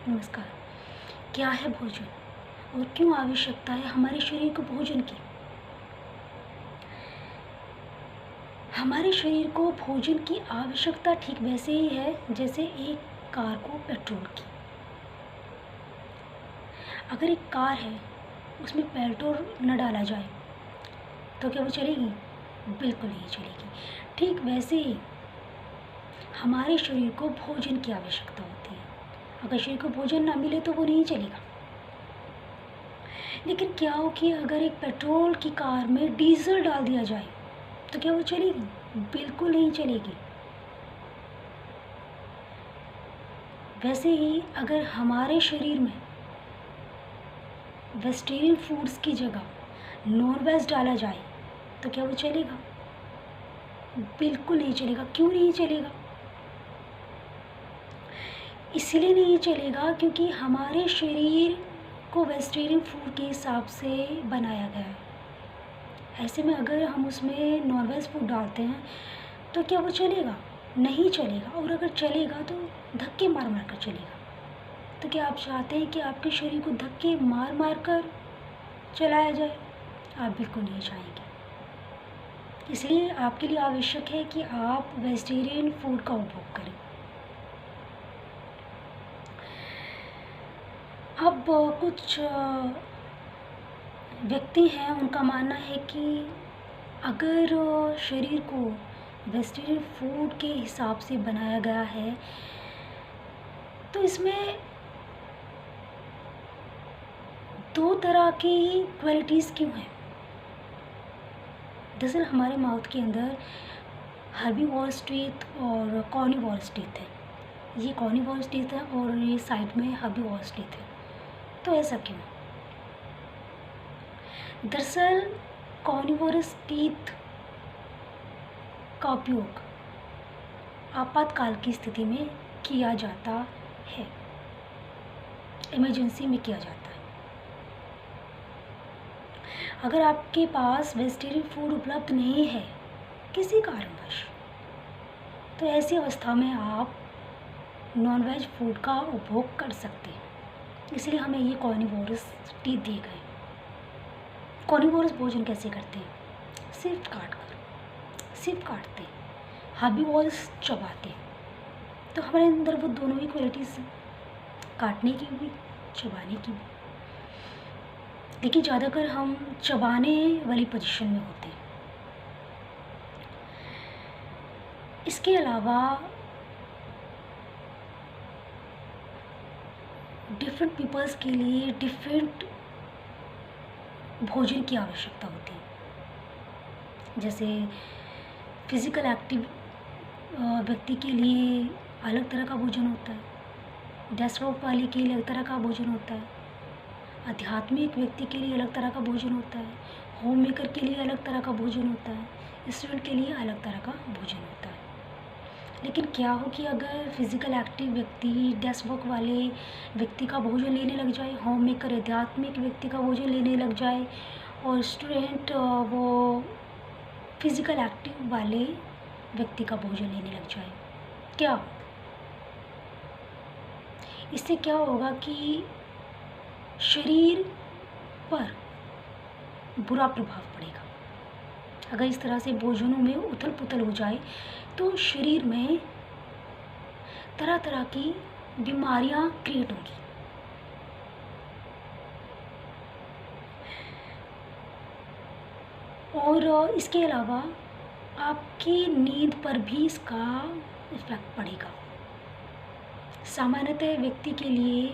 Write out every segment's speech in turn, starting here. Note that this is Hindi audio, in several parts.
नमस्कार। क्या है भोजन और क्यों आवश्यकता है हमारे शरीर को भोजन की? हमारे शरीर को भोजन की आवश्यकता ठीक वैसे ही है जैसे एक कार को पेट्रोल की। अगर एक कार है उसमें पेट्रोल न डाला जाए तो क्या वो चलेगी? बिल्कुल नहीं चलेगी। ठीक वैसे ही हमारे शरीर को भोजन की आवश्यकता होती है। अगर शरीर को भोजन ना मिले तो वो नहीं चलेगा। लेकिन क्या हो कि अगर एक पेट्रोल की कार में डीजल डाल दिया जाए तो क्या वो चलेगी? बिल्कुल नहीं चलेगी। वैसे ही अगर हमारे शरीर में वेजिटेरियन फूड्स की जगह नॉन वेज डाला जाए तो क्या वो चलेगा? बिल्कुल नहीं चलेगा। क्यों नहीं चलेगा? इसलिए नहीं चलेगा क्योंकि हमारे शरीर को वेजिटेरियन फूड के हिसाब से बनाया गया है। ऐसे में अगर हम उसमें नॉन वेज फूड डालते हैं तो क्या वो चलेगा? नहीं चलेगा। और अगर चलेगा तो धक्के मार मार कर चलेगा। तो क्या आप चाहते हैं कि आपके शरीर को धक्के मार मार कर चलाया जाए? आप बिल्कुल नहीं चाहेंगे। इसलिए आपके लिए आवश्यक है कि आप वेजिटेरियन फूड का उपभोग करें। अब कुछ व्यक्ति हैं, उनका मानना है कि अगर शरीर को वेजिटेरियन फूड के हिसाब से बनाया गया है तो इसमें दो तरह की क्वालिटीज़ क्यों हैं? दरअसल हमारे माउथ के अंदर हर्बीवोरस टीथ और कार्निवोरस टीथ है। ये कार्निवोरस टीथ है और ये साइड में हर्बीवोरस टीथ है। तो ऐसा क्यों? दरअसल कार्निवोरस टीथ का उपयोग आपातकाल की स्थिति में किया जाता है, इमरजेंसी में किया जाता है। अगर आपके पास वेजिटेरियन फूड उपलब्ध नहीं है किसी कारणवश तो ऐसी अवस्था में आप नॉन वेज फूड का उपभोग कर सकते हैं। इसलिए हमें ये कार्निवोरस टीथ दिए गए। कार्निवोरस भोजन कैसे करते हैं? सिर्फ काटते हैं। हर्बीवोरस चबाते हैं। तो हमारे अंदर वो दोनों ही क्वालिटीज़ हैं, काटने की भी चबाने की भी। लेकिन ज़्यादातर हम चबाने वाली पोजीशन में होते हैं। इसके अलावा डिफरेंट पीपल्स के लिए डिफरेंट भोजन की आवश्यकता होती है। जैसे फिज़िकल एक्टिव व्यक्ति के लिए अलग तरह का भोजन होता है, डेस्क वर्क वाले के लिए अलग तरह का भोजन होता है, आध्यात्मिक व्यक्ति के लिए अलग तरह का भोजन होता है, होम मेकर के लिए अलग तरह का भोजन होता है, स्टूडेंट के लिए अलग तरह का भोजन होता है। लेकिन क्या हो कि अगर फिज़िकल एक्टिव व्यक्ति डेस्क वर्क वाले व्यक्ति का भोजन लेने लग जाए, होम मेकर आध्यात्मिक व्यक्ति का भोजन लेने लग जाए और स्टूडेंट वो फिज़िकल एक्टिव वाले व्यक्ति का भोजन लेने लग जाए, क्या इससे क्या होगा कि शरीर पर बुरा प्रभाव पड़ेगा। अगर इस तरह से भोजनों में उथल पुथल हो जाए तो शरीर में तरह तरह की बीमारियां क्रिएट होंगी। और इसके अलावा आपकी नींद पर भी इसका इफ़ेक्ट पड़ेगा। सामान्यतः व्यक्ति के लिए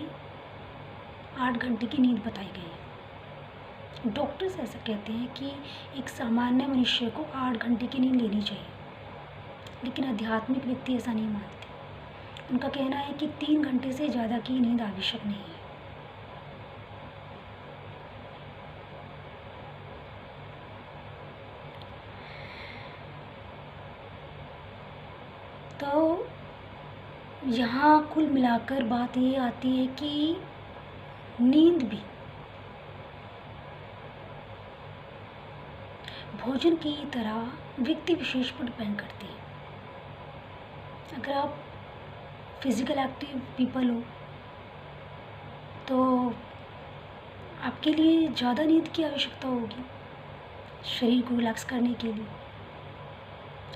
8 घंटे की नींद बताई गई है। डॉक्टर्स ऐसा कहते हैं कि एक सामान्य मनुष्य को 8 घंटे की नींद लेनी चाहिए, लेकिन आध्यात्मिक व्यक्ति ऐसा नहीं मानते। उनका कहना है कि 3 घंटे से ज़्यादा की नींद आवश्यक नहीं है। तो यहाँ कुल मिलाकर बात ये आती है कि नींद भी भोजन की तरह व्यक्ति विशेष पर डिपेंड करती है। अगर आप फिज़िकल एक्टिव पीपल हो तो आपके लिए ज़्यादा नींद की आवश्यकता होगी शरीर को रिलैक्स करने के लिए।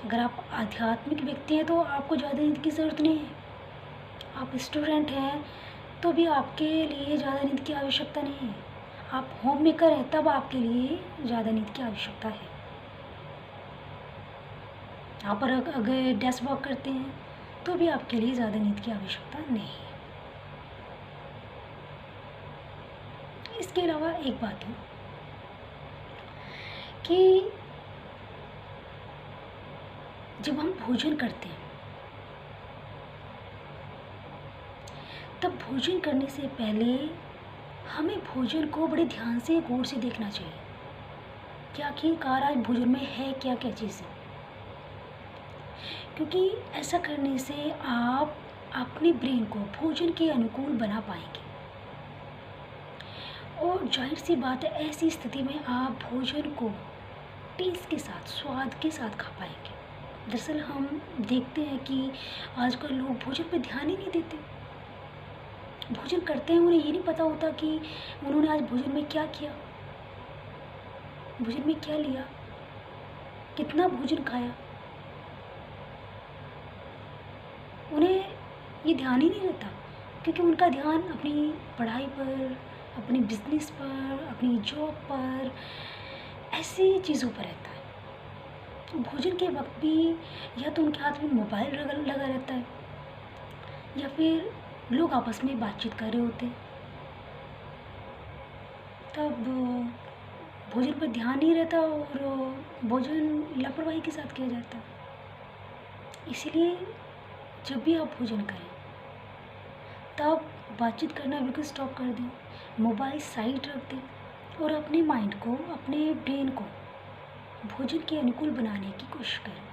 अगर आप आध्यात्मिक व्यक्ति हैं तो आपको ज़्यादा नींद की ज़रूरत नहीं है। आप स्टूडेंट हैं तो भी आपके लिए ज़्यादा नींद की आवश्यकता नहीं है। आप होम मेकर हैं तब आपके लिए ज़्यादा नींद की आवश्यकता है। आप अगर डेस्क वर्क करते हैं तो भी आपके लिए ज़्यादा नींद की आवश्यकता नहीं है। इसके अलावा एक बात है कि जब हम भोजन करते हैं तब भोजन करने से पहले हमें भोजन को बड़े ध्यान से गौर से देखना चाहिए कि आखिरकार आज भोजन में है क्या क्या चीज़ें। क्योंकि ऐसा करने से आप अपने ब्रेन को भोजन के अनुकूल बना पाएंगे और जाहिर सी बात है ऐसी स्थिति में आप भोजन को टेस्ट के साथ स्वाद के साथ खा पाएंगे। दरअसल हम देखते हैं कि आजकल लोग भोजन पे ध्यान ही नहीं देते। भोजन करते हैं उन्हें ये नहीं पता होता कि उन्होंने आज भोजन में क्या किया, भोजन में क्या लिया, कितना भोजन खाया। उन्हें ये ध्यान ही नहीं रहता क्योंकि उनका ध्यान अपनी पढ़ाई पर, अपने बिजनेस पर, अपनी जॉब पर, ऐसी चीज़ों पर रहता है। तो भोजन के वक्त भी या तो उनके हाथ में मोबाइल लगा रहता है या फिर लोग आपस में बातचीत कर रहे होते हैं, तब भोजन पर ध्यान नहीं रहता और भोजन लापरवाही के साथ किया जाता है। इसीलिए जब भी आप भोजन करें तब बातचीत करना बिल्कुल स्टॉप कर दें, मोबाइल साइड रख दें और अपने माइंड को, अपने ब्रेन को भोजन के अनुकूल बनाने की कोशिश करें।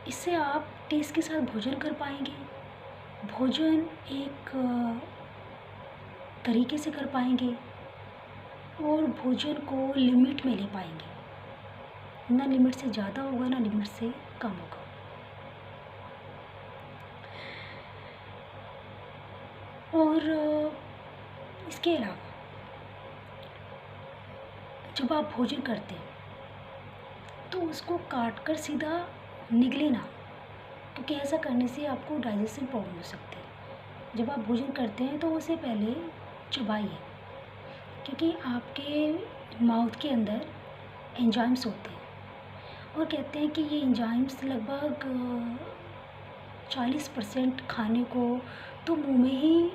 इससे आप टेस्ट के साथ भोजन कर पाएंगे, भोजन एक तरीके से कर पाएंगे और भोजन को लिमिट में ले पाएंगे। ना लिमिट से ज़्यादा होगा, ना लिमिट से कम होगा। और इसके अलावा जब आप भोजन करते हैं तो उसको काट कर सीधा निगले ना, क्योंकि ऐसा करने से आपको डाइजेशन प्रॉब्लम हो सकती है। जब आप भोजन करते हैं तो उसे पहले चबाइए, क्योंकि आपके माउथ के अंदर एंजाइम्स होते हैं और कहते हैं कि ये एंजाइम्स लगभग 40% खाने को तो मुंह में ही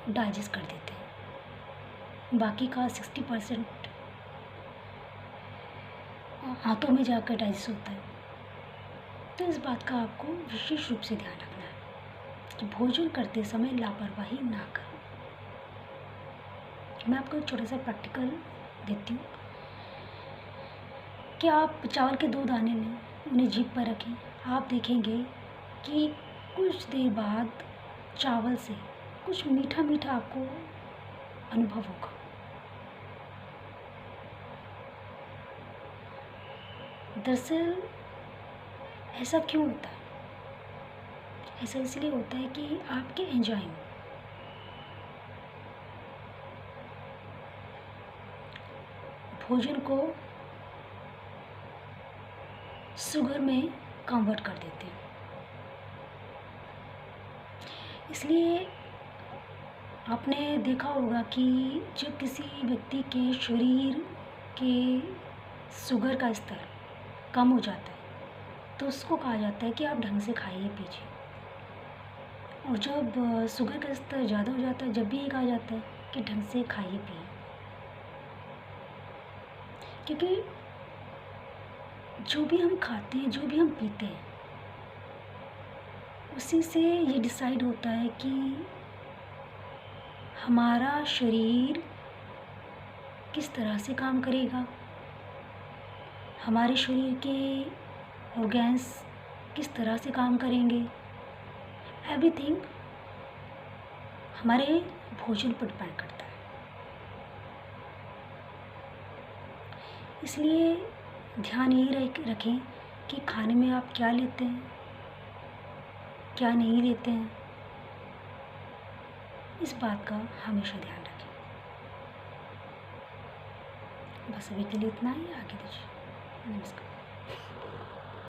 डाइजेस्ट कर देते हैं, बाकी का 60% हाथों में जाकर डाइजेस्ट होता है। तो इस बात का आपको विशेष रूप से ध्यान रखना है कि भोजन करते समय लापरवाही ना करें। मैं आपको एक छोटा सा प्रैक्टिकल देती हूँ कि आप चावल के 2 दाने लें, उन्हें जीभ पर रखें। आप देखेंगे कि कुछ देर बाद चावल से कुछ मीठा मीठा आपको अनुभव होगा। दरअसल ऐसा क्यों होता है? ऐसा इसलिए होता है कि आपके एंजाइम भोजन को शुगर में कन्वर्ट कर देते हैं। इसलिए आपने देखा होगा कि जब किसी व्यक्ति के शरीर के शुगर का स्तर कम हो जाता है तो उसको कहा जाता है कि आप ढंग से खाइए पीजिए। और जब शुगर का स्तर ज़्यादा हो जाता है, जब भी ये कहा जाता है कि ढंग से खाइए पिए, क्योंकि जो भी हम खाते हैं, जो भी हम पीते हैं, उसी से ये डिसाइड होता है कि हमारा शरीर किस तरह से काम करेगा, हमारे शरीर के ऑर्गन्स किस तरह से काम करेंगे। एवरीथिंग हमारे भोजन पर डिपेंड करता है। इसलिए ध्यान यही रखें कि खाने में आप क्या लेते हैं, क्या नहीं लेते हैं। इस बात का हमेशा ध्यान रखें। बस अभी के लिए इतना ही, आगे दीजिए। नमस्कार।